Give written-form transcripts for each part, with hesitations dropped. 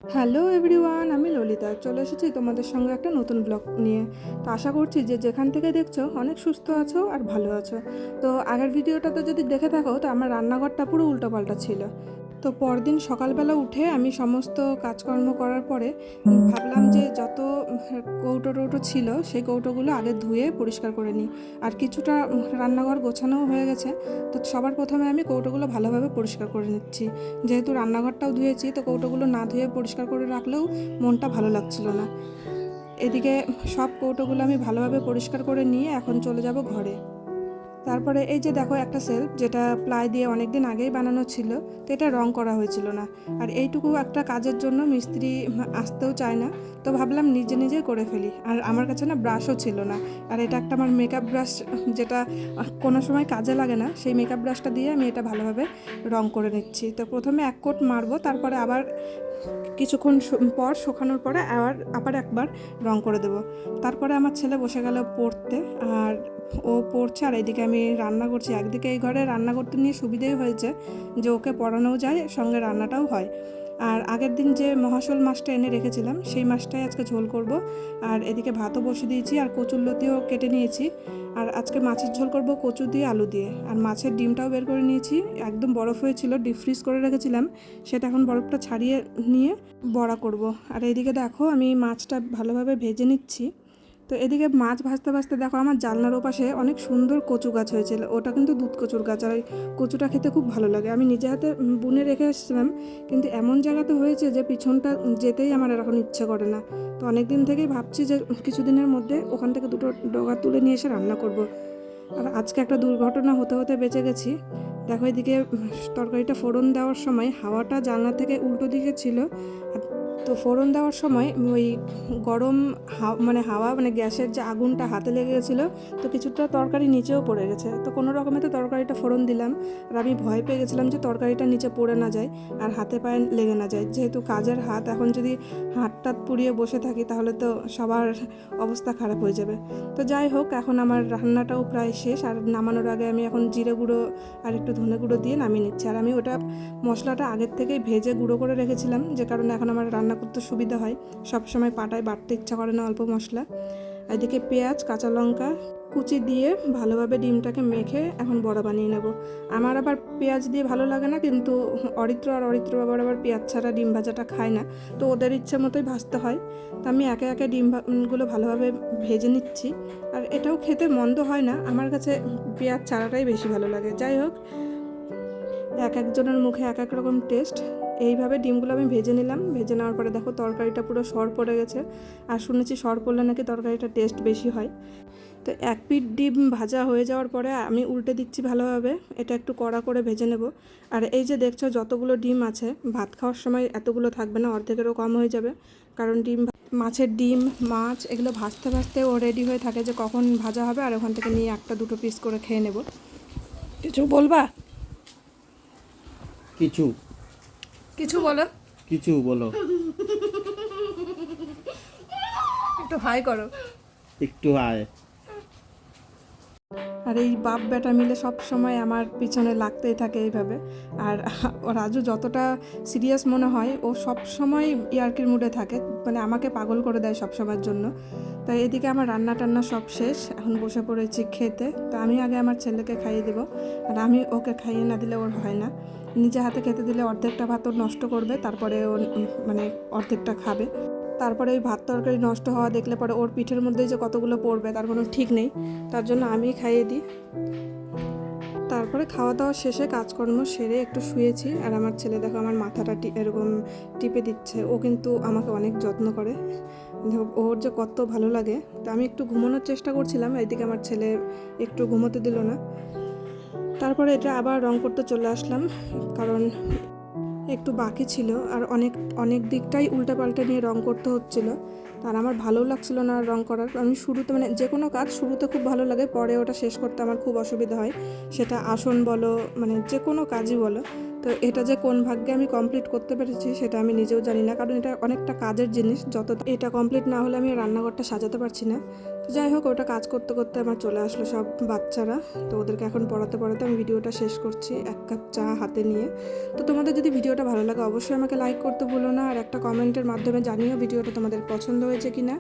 Hello everyone, আমি ললিতা চলে এসেছি তোমাদের সঙ্গে একটা নতুন ব্লগ নিয়ে। তো আশা করছি যে যেখান থেকে দেখছো অনেক সুস্থ আছো আর ভালো আছো। তো আগের ভিডিওটাতে যদি দেখে থাকো তো আমার রান্নাঘরটা পুরো উল্টোপাল্টা ছিল। তো পরদিন সকালবেলা উঠে আমি সমস্ত কাজকর্ম করার পরে ভাবলাম যে যত কৌটো টৌটো ছিল সেই কৌটোগুলো আগে ধুয়ে পরিষ্কার করে নিই। আর কিছুটা রান্নাঘর গোছানোও হয়ে গেছে। তো সবার প্রথমে আমি কৌটোগুলো ভালোভাবে পরিষ্কার করে নিচ্ছি। যেহেতু রান্নাঘরটাও ধুয়েছি তো কৌটোগুলো না ধুয়ে পরিষ্কার করে রাখলেও মনটা ভালো লাগছিল না। এদিকে সব কৌটোগুলো আমি ভালোভাবে পরিষ্কার করে নিয়ে এখন চলে যাব ঘরে। তারপরে এই যে দেখো একটা সেলফ, যেটা প্লাই দিয়ে অনেক দিন আগেই বানানো ছিল, তো এটা রং করা হয়েছিল না। আর এইটুকু একটা কাজের জন্য মিস্ত্রি আসতেও চায় না। তো ভাবলাম নিজে নিজে করে ফেলি। আর আমার কাছে না ব্রাশও ছিল না। আর এটা একটা আমার মেকআপ ব্রাশ, যেটা কোনো সময় কাজে লাগে না, সেই মেকআপ ব্রাশটা দিয়ে আমি এটা ভালোভাবে রং করে নিচ্ছি। তো প্রথমে এক কোট মারবো, তারপরে আবার কিছুক্ষণ পর শুকানোর পরে আবার একবার রং করে দেবো। তারপরে আমার ছেলে বসে গেল পড়তে। আর ও পড়ছে আর এইদিকে আমি রান্না করছি। একদিকে এই ঘরে রান্না করতে নিয়ে সুবিধেই হয়েছে যে ওকে পড়ানোও যায়, সঙ্গে রান্নাটাও হয়। আর আগের দিন যে মহাশোল মাছটা এনে রেখেছিলাম সেই মাছটাই আজকে ঝোল করব। আর এদিকে ভাতও বসে দিয়েছি আর কচুরলতিও কেটে নিয়েছি। আর আজকে মাছের ঝোল করব কচু দিয়ে আলু দিয়ে। আর মাছের ডিমটাও বের করে নিয়েছি, একদম বরফ হয়েছিল, ডিপ ফ্রিজ করে রেখেছিলাম, সেটা এখন বরফটা ছাড়িয়ে নিয়ে বড়া করব। আর এইদিকে দেখো আমি মাছটা ভালোভাবে ভেজে নিচ্ছি। তো এদিকে মাছ ভাজতে ভাজতে দেখো আমার জানলার ওপাশে অনেক সুন্দর কচু গাছ হয়েছিল। ওটা কিন্তু দুধ কচুর গাছ। আর ওই কচুটা খেতে খুব ভালো লাগে। আমি নিজে হাতে বুনে রেখে এসেছিলাম, কিন্তু এমন জায়গাতে হয়েছে যে পিছনটা যেতেই আমার এখন ইচ্ছে করে না। তো অনেক দিন থেকেই ভাবছি যে কিছুদিনের মধ্যে ওখান থেকে দুটো ডগা তুলে নিয়ে এসে রান্না করব। আর আজকে একটা দুর্ঘটনা হতে হতে বেঁচে গেছি। দেখো এদিকে তরকারিটা ফোড়ন দেওয়ার সময় হাওয়াটা জানলা থেকে উল্টো দিকে ছিল। তো ফোড়ন দেওয়ার সময় ওই গরম হাওয়া মানে গ্যাসের যে আগুনটা হাতে লেগে গেছিলো। তো কিছুটা তরকারি নিচেও পড়ে গেছে। তো কোনো রকমে তো তরকারিটা ফোড়ন দিলাম। আর আমি ভয় পেয়ে গেছিলাম যে তরকারিটা নিচে পড়ে না যায় আর হাতে পায়ে লেগে না যায়। যেহেতু কাজের হাত, এখন যদি হাতটাত পুড়িয়ে বসে থাকি তাহলে তো সবার অবস্থা খারাপ হয়ে যাবে। তো যাই হোক, এখন আমার রান্নাটাও প্রায় শেষ। আর নামানোর আগে আমি এখন জিরে গুঁড়ো আর একটু ধনে গুঁড়ো দিয়ে নামিয়ে নিচ্ছি। আর আমি ওটা মশলাটা আগের থেকেই ভেজে গুঁড়ো করে রেখেছিলাম, যে কারণে এখন আমার রান্না করতে সুবিধা হয়। সবসময় পাটায় বাটতে ইচ্ছা করে না অল্প মশলা। এদিকে পেঁয়াজ কাঁচা লঙ্কা কুচি দিয়ে ভালোভাবে ডিমটাকে মেখে এখন বড়া বানিয়ে নেব। আমার আবার পেঁয়াজ দিয়ে ভালো লাগে না, কিন্তু অরিত্র আবার পেঁয়াজ ছাড়া ডিম ভাজাটা খায় না। তো ওদের ইচ্ছে মতোই ভাজতে হয়। তো আমি একে একে ডিমগুলো ভালোভাবে ভেজে নিচ্ছি। আর এটাও খেতে মন্দ হয় না, আমার কাছে পেঁয়াজ ছাড়াটাই বেশি ভালো লাগে। যাই হোক, এক একজনের মুখে এক এক রকম টেস্ট। এইভাবে ডিমগুলো আমি ভেজে নিলাম। ভেজে নেওয়ার পরে দেখো তরকারিটা পুরো সর পড়ে গেছে। আর শুনেছি সর পড়লে নাকি তরকারিটা টেস্ট বেশি হয়। তো এক পিঠ ডিম ভাজা হয়ে যাওয়ার পরে আমি উল্টে দিচ্ছি ভালোভাবে। এটা একটু কড়া করে ভেজে নেব। আর এই যে দেখছো যতগুলো ডিম আছে, ভাত খাওয়ার সময় এতগুলো থাকবে না, অর্ধেকেরও কম হয়ে যাবে। কারণ মাছের ডিম, মাছ এগুলো ভাজতে ভাজতে ও রেডি হয়ে থাকে যে কখন ভাজা হবে, আর ওখান থেকে নিয়ে একটা দুটো পিস করে খেয়ে নেব। কিছু বলবা? কিছু কিছু বলো। কিছু বলো। একটু হাই করো। একটু আয়। আর এই বাপ বেটা মিলে সব সময় আমার পিছনে লাগতেই থাকে এইভাবে। আর রাজু যতটা সিরিয়াস মনে হয়, ও সব সময় ইয়ার্কির মুডে থাকে, মানে আমাকে পাগল করে দেয় সব সময়ের জন্য। তাই এদিকে আমার রান্না টান্না সব শেষ, এখন বসে পড়েছি খেতে। তো আমি আগে আমার ছেলেকে খাইয়ে দেবো। আর আমি ওকে খাইয়ে না দিলে ওর হয় না। নিজে হাতে খেতে দিলে অর্ধেকটা ভাত ওর নষ্ট করবে, তারপরে ও মানে অর্ধেকটা খাবে। তারপরে ওই ভাত তরকারি নষ্ট হওয়া দেখলে পরে ওর পিঠের মধ্যেই যে কতগুলো পড়বে তার কোনো ঠিক নেই। তার জন্য আমি খাইয়ে দিই। তারপরে খাওয়া দাওয়া শেষে কাজকর্ম সেরে একটু শুয়েছি। আর আমার ছেলে দেখো আমার মাথাটা এরকম টিপে দিচ্ছে। ও কিন্তু আমাকে অনেক যত্ন করে, ওর যে কত ভালো লাগে। তো আমি একটু ঘুমানোর চেষ্টা করছিলাম, এইদিকে আমার ছেলে একটু ঘুমোতে দিল না। তারপরে এটা আবার রং করতে চলে আসলাম, কারণ একটু বাকি ছিল। আর অনেক অনেক দিকটাই উল্টাপাল্টা নিয়ে রং করতে হচ্ছিল। আর আমার ভালো লাগছিল না রং করার। আমি শুরুতে মানে যে কোনো কাজ শুরুতে খুব ভালো লাগে, পরে ওটা শেষ করতে আমার খুব অসুবিধা হয়। সেটা আসন বলো, মানে যে কোনো কাজই বলো। তো এটা যে কোন ভাগ্যে আমি কমপ্লিট করতে পেরেছি সেটা আমি নিজেও জানি না, কারণ এটা অনেকটা কাজের জিনিস, যত এটা কমপ্লিট না হলে আমি রান্নাঘরটা সাজাতে পারছি না। তো যাই হোক, ওটা কাজ করতে করতে আমার চলে আসলো সব বাচ্চারা। তো ওদেরকে এখন পড়াতে পড়াতে আমি ভিডিওটা শেষ করছি এক কাপ চা হাতে নিয়ে। তো তোমাদের যদি ভিডিওটা ভালো লাগে অবশ্যই আমাকে লাইক করতে ভুলো না, আর একটা কমেন্টের মাধ্যমে জানিও ভিডিওটা তোমাদের পছন্দ হয়েছে কি না।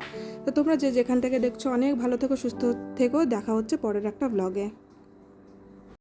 তো তোমরা যে যেখান থেকে দেখছো অনেক ভালো থেকো, সুস্থ থেকো, দেখা হচ্ছে পরের একটা ব্লগে।